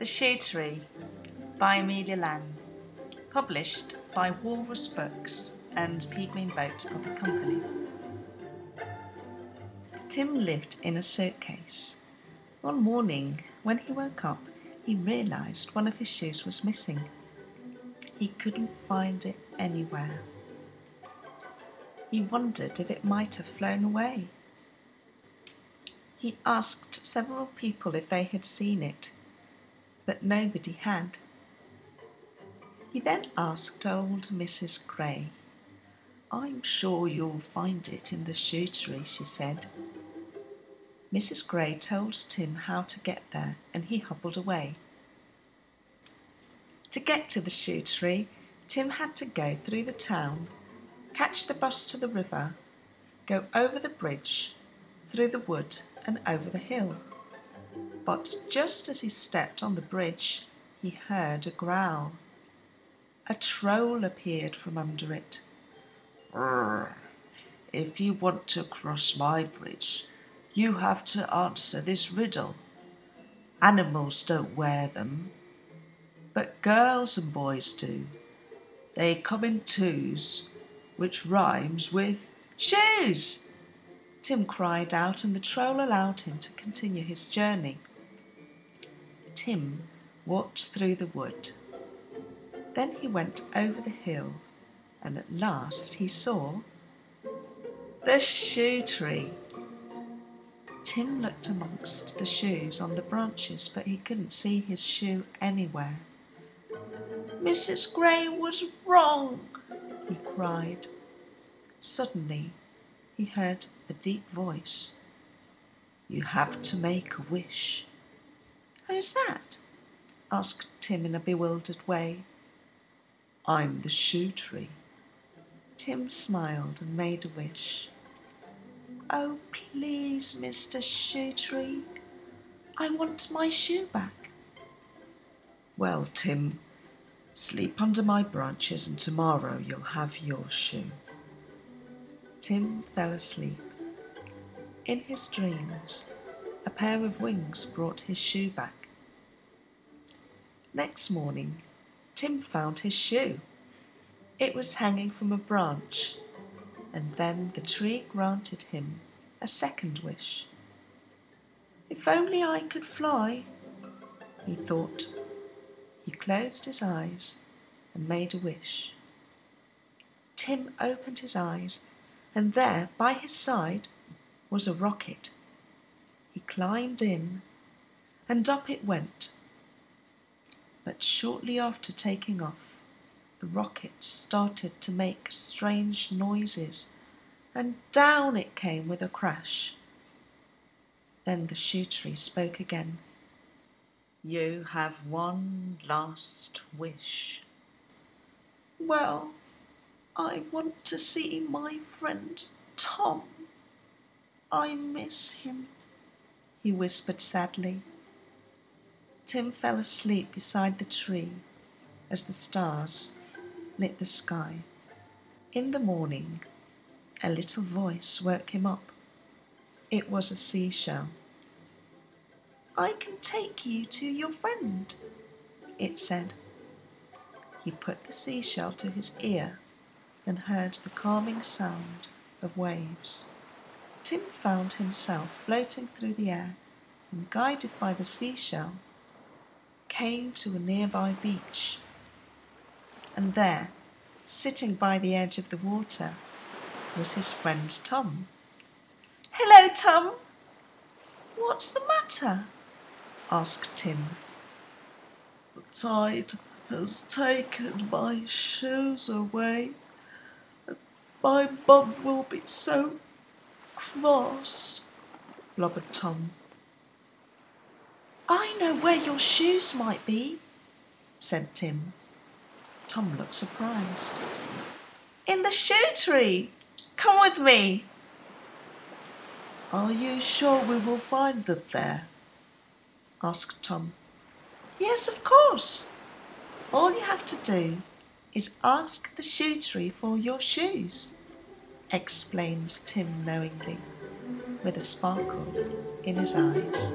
Shoe Tree by Amelia, published by Walrus Books and Pigmean Boat Public Company. Tim lived in a suitcase. One morning, when he woke up, he realised one of his shoes was missing. He couldn't find it anywhere. He wondered if it might have flown away. He asked several people if they had seen it, but nobody had. He then asked old Mrs. Gray. "I'm sure you'll find it in the shoe tree," she said. Mrs. Gray told Tim how to get there, and he hobbled away. To get to the shoe tree, Tim had to go through the town, catch the bus to the river, go over the bridge, through the wood and over the hill. But just as he stepped on the bridge, he heard a growl. A troll appeared from under it. "If you want to cross my bridge, you have to answer this riddle. Animals don't wear them, but girls and boys do. They come in twos, which rhymes with shoes." Tim cried out, and the troll allowed him to continue his journey. Tim walked through the wood. Then he went over the hill, and at last he saw the shoe tree. Tim looked amongst the shoes on the branches, but he couldn't see his shoe anywhere. "Mrs. Gray was wrong," he cried. Suddenly, he heard a deep voice. "You have to make a wish." "Who's that?" asked Tim in a bewildered way. "I'm the shoe tree." Tim smiled and made a wish. "Oh, please, Mr. Shoe Tree, I want my shoe back." "Well, Tim, sleep under my branches and tomorrow you'll have your shoe." Tim fell asleep. In his dreams, a pair of wings brought his shoe back. Next morning, Tim found his shoe. It was hanging from a branch, and then the tree granted him a second wish. "If only I could fly," he thought. He closed his eyes and made a wish. Tim opened his eyes, and there, by his side, was a rocket. He climbed in, and up it went. But shortly after taking off, the rocket started to make strange noises, and down it came with a crash. Then the shoe tree spoke again. "You have one last wish." "Well, I want to see my friend Tom. I miss him," he whispered sadly. Tim fell asleep beside the tree as the stars lit the sky. In the morning, a little voice woke him up. It was a seashell. "I can take you to your friend," it said. He put the seashell to his ear and heard the calming sound of waves. Tim found himself floating through the air and, guided by the seashell, came to a nearby beach. And there, sitting by the edge of the water, was his friend Tom. "Hello, Tom. What's the matter?" asked Tim. "The tide has taken my shoes away, and my mum will be so cross," blubbered Tom. "I know where your shoes might be," said Tim. Tom looked surprised. "In the shoe tree. Come with me." "Are you sure we will find them there?" asked Tom. "Yes, of course. All you have to do is ask the shoe tree for your shoes," explained Tim knowingly, with a sparkle in his eyes.